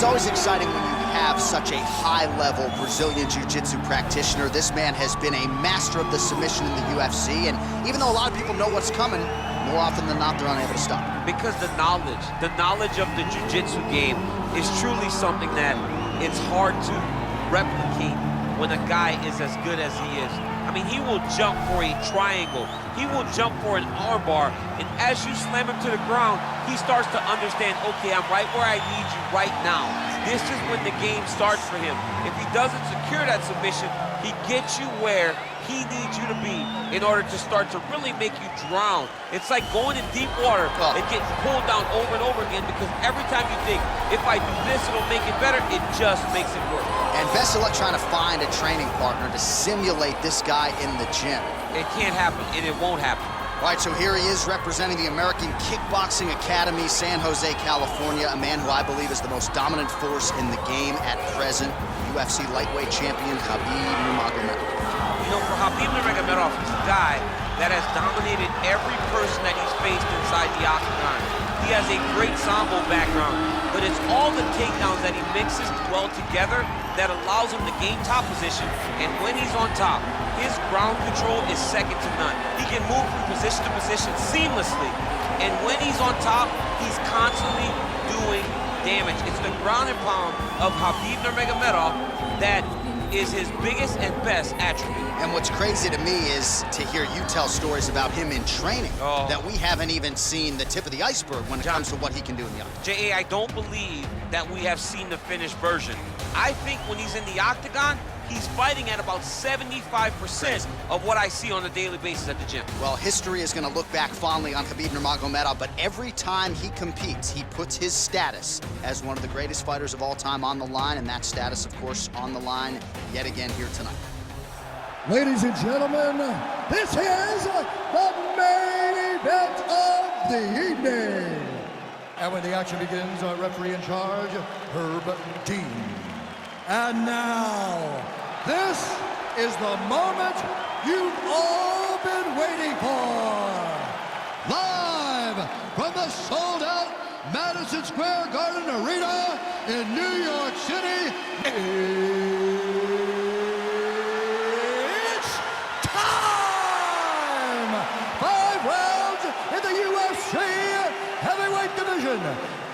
It's always exciting when you have such a high-level Brazilian Jiu-Jitsu practitioner. This man has been a master of the submission in the UFC, and even though a lot of people know what's coming, more often than not, they're unable to stop. Because the knowledge of the Jiu-Jitsu game is truly something that it's hard to replicate when a guy is as good as he is. I mean, he will jump for a triangle. He will jump for an armbar. And as you slam him to the ground, he starts to understand, okay, I'm right where I need you right now. This is when the game starts for him. If he doesn't secure that submission, he gets you where he needs you to be in order to start to really make you drown. It's like going in deep water and getting pulled down over and over again, because every time you think, if I do this, it'll make it better, it just makes it worse. And best of luck trying to find a training partner to simulate this guy in the gym. It can't happen, and it won't happen. All right, so here he is representing the American Kickboxing Academy, San Jose, California, a man who I believe is the most dominant force in the game at present, UFC Lightweight Champion Khabib Nurmagomedov. You know, for Khabib Nurmagomedov, he's a guy that has dominated every person that he's faced inside the octagon. He has a great Sambo background, but it's all the takedowns that he mixes well together that allows him to gain top position. And when he's on top, his ground control is second to none. He can move from position to position seamlessly. And when he's on top, he's constantly doing damage. It's the ground and pound of Khabib Nurmagomedov that is his biggest and best attribute. And what's crazy to me is to hear you tell stories about him in training that we haven't even seen the tip of the iceberg when it comes to what he can do in the octagon. J.A., I don't believe that we have seen the finished version. I think when he's in the octagon, he's fighting at about 75% of what I see on a daily basis at the gym. Well, history is going to look back fondly on Khabib Nurmagomedov, but every time he competes, he puts his status as one of the greatest fighters of all time on the line, and that status, of course, on the line yet again here tonight. Ladies and gentlemen, this is the main event of the evening. And when the action begins, our referee in charge, Herb Dean. And now, this is the moment you've all been waiting for. Live from the sold-out Madison Square Garden Arena in New York City, it's time! 5 rounds in the UFC heavyweight division.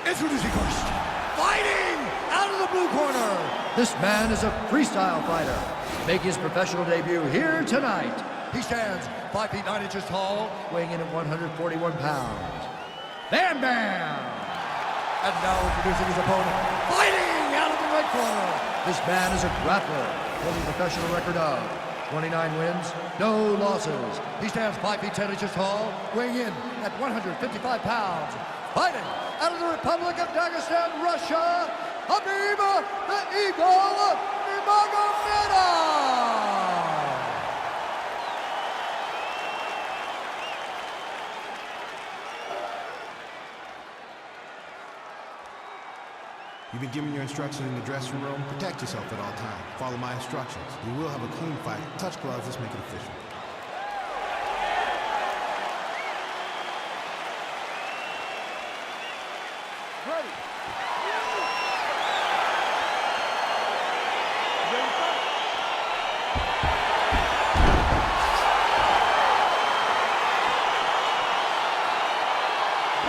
Introducing first, fighting out of the blue corner. This man is a freestyle fighter, making his professional debut here tonight. He stands 5 feet 9 inches tall, weighing in at 141 pounds. Bam Bam! And now introducing his opponent, fighting out of the red corner. This man is a grappler, holding a professional record of 29 wins, no losses. He stands 5 feet 10 inches tall, weighing in at 155 pounds. Fighting out of the Republic of Dagestan, Russia, Khabib the Eagle Nurmagomedov. You've been given your instructions in the dressing room. Protect yourself at all times. Follow my instructions. We will have a clean fight. Touch gloves, let's make it official. Ready.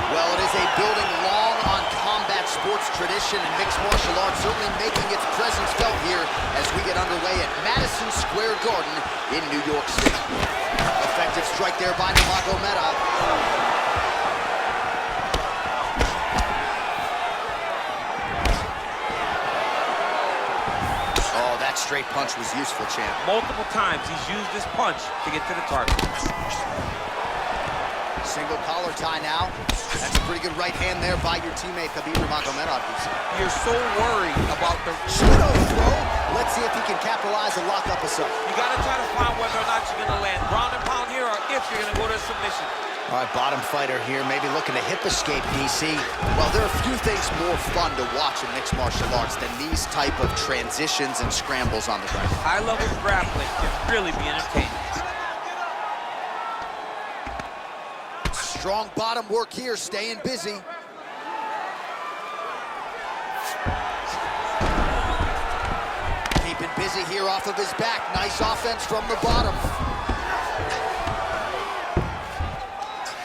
Well, it is a building long on combat sports tradition, and mixed martial arts certainly making its presence felt here as we get underway at Madison Square Garden in New York City. Effective strike there by Nurmagomedov. Straight punch was useful, champ. Multiple times he's used this punch to get to the target. Single collar tie now. That's a pretty good right hand there by your teammate, Khabib Nurmagomedov. You're so worried about the pseudo throw. Let's see if he can capitalize and lock up a sub. You got to try to find whether or not you're going to land ground and pound here, or if you're going to go to submission. All right, bottom fighter here, maybe looking to hip escape, DC. Well, there are a few things more fun to watch in mixed martial arts than these type of transitions and scrambles on the ground. High-level grappling can really be entertaining. Strong bottom work here, staying busy. is it here off of his back? Nice offense from the bottom.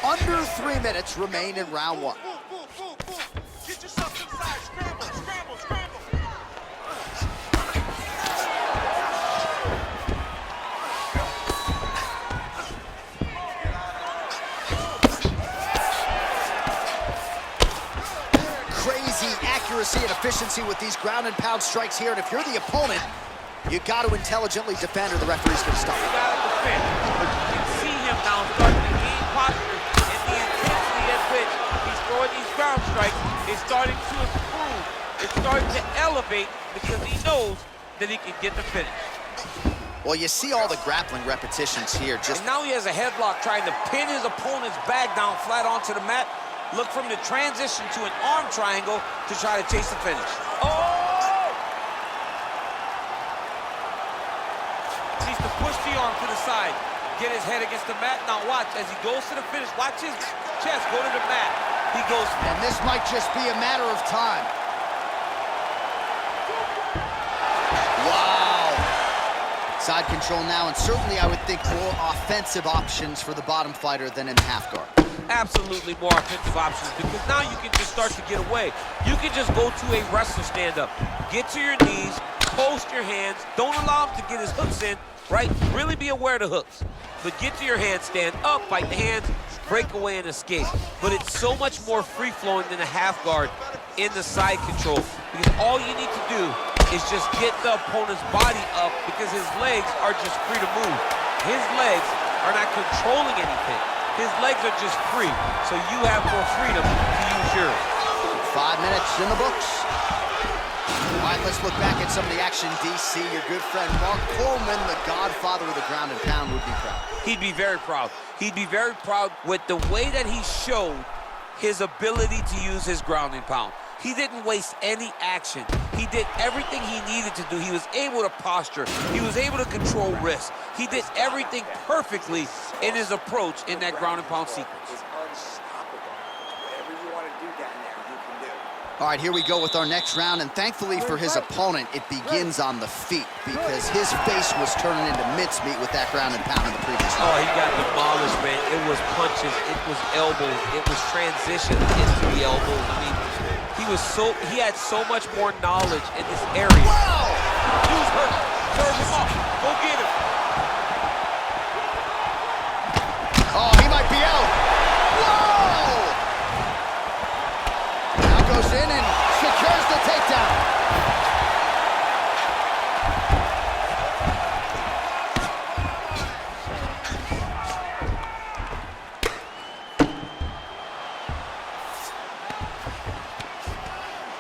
Under 3 minutes remain in round one. Get yourself inside. Scramble, scramble, scramble. Crazy accuracy and efficiency with these ground and pound strikes here. And if you're the opponent, you got to intelligently defend or the referee's going to stop. You got to defend. But you can see him now starting to gain posture, and the intensity at which he's throwing these ground strikes is starting to improve. It's starting to elevate because he knows that he can get the finish. Well, you see all the grappling repetitions here. And now he has a headlock trying to pin his opponent's back down flat onto the mat. Look for him to transition to an arm triangle to try to chase the finish. Oh! Needs to push the arm to the side. Get his head against the mat. Now watch, as he goes to the finish, watch his chest go to the mat. He goes. And this might just be a matter of time. Wow. Side control now, and certainly I would think more offensive options for the bottom fighter than in half guard. Absolutely more offensive options, because now you can just start to get away. You can just go to a wrestler stand-up. Get to your knees, post your hands. Don't allow him to get his hooks in, right? Really be aware of the hooks. But get to your hands, stand up, fight the hands, break away and escape. But it's so much more free-flowing than a half guard in the side control, because all you need to do is just get the opponent's body up, because his legs are just free to move. His legs are not controlling anything. His legs are just free, so you have more freedom to use yours. 5 minutes in the books. All right, let's look back at some of the action. DC, your good friend Mark Coleman, the godfather of the ground and pound, would be proud. He'd be very proud. He'd be very proud with the way that he showed his ability to use his ground and pound. He didn't waste any action. He did everything he needed to do. He was able to posture. He was able to control wrists. He did everything perfectly in his approach in that ground and pound sequence. All right, here we go with our next round, and thankfully for his opponent, it begins on the feet, because his face was turning into mincemeat with that ground and pound in the previous round. Oh, he got demolished, man. It was punches, it was elbows, it was transition into the elbows. I mean, he had so much more knowledge in this area. Wow! Use her, serve him up, go get him. Oh, he might be out. Whoa! Now goes in and secures the takedown.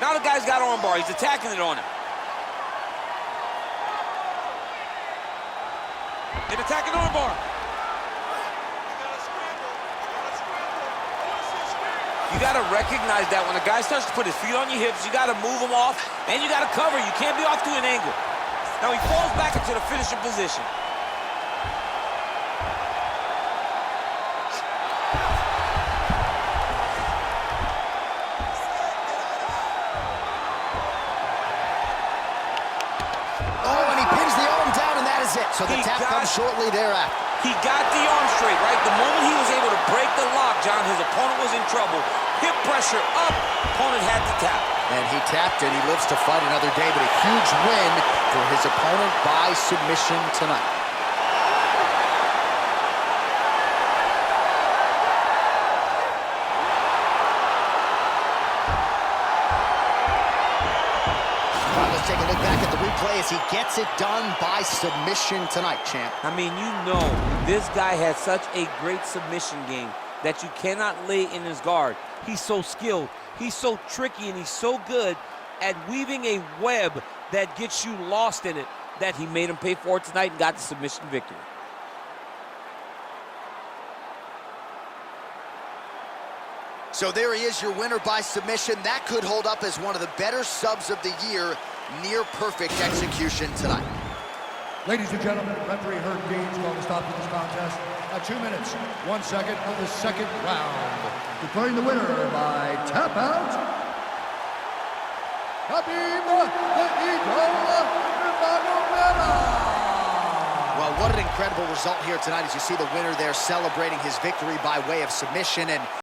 Now the guy's got armbar. He's attacking it on him. And attacking armbar. You got to recognize that when a guy starts to put his feet on your hips, you got to move him off, and you got to cover. You can't be off to an angle. Now he falls back into the finishing position. So the tap comes shortly thereafter. He got the arm straight, right? The moment he was able to break the lock, John, his opponent was in trouble. Hip pressure up, opponent had to tap. And he tapped, and he lives to fight another day, but a huge win for his opponent by submission tonight. Take a look back at the replay as he gets it done by submission tonight, champ. I mean, you know, this guy has such a great submission game that you cannot lay in his guard. He's so skilled, he's so tricky, and he's so good at weaving a web that gets you lost in it that he made him pay for it tonight and got the submission victory. So there he is, your winner by submission. That could hold up as one of the better subs of the year. Near perfect execution tonight. Ladies and gentlemen, referee Herb Dean's going to stop this contest at 2 minutes, 1 second of the second round. Declaring the winner by tap out, Khabib the Eagle Nurmagomedov. incredible result here tonight as you see the winner there celebrating his victory by way of submission. And